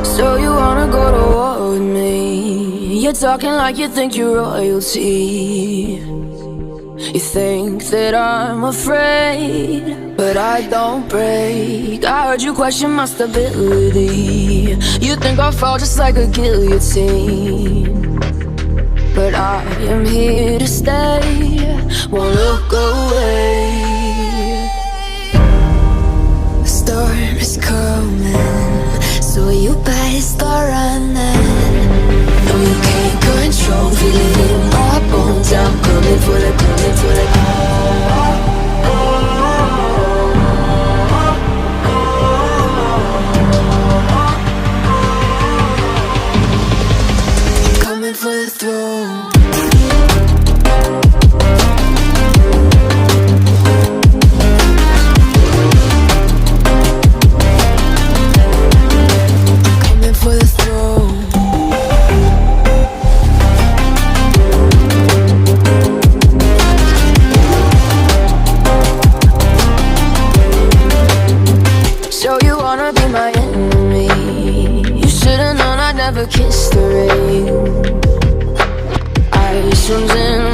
So you wanna go to war with me? You're talking like you think you're royalty. You think that I'm afraid, but I don't break. I heard you question my stability. You think I'll fall just like a guillotine, but I am here to stay, won't look away. The storm is coming, so you better start running. No, you can't control, feel it in my bones. I'm coming for the, coming for the. Coming for the throne. Never kissed the rain. Ice runs in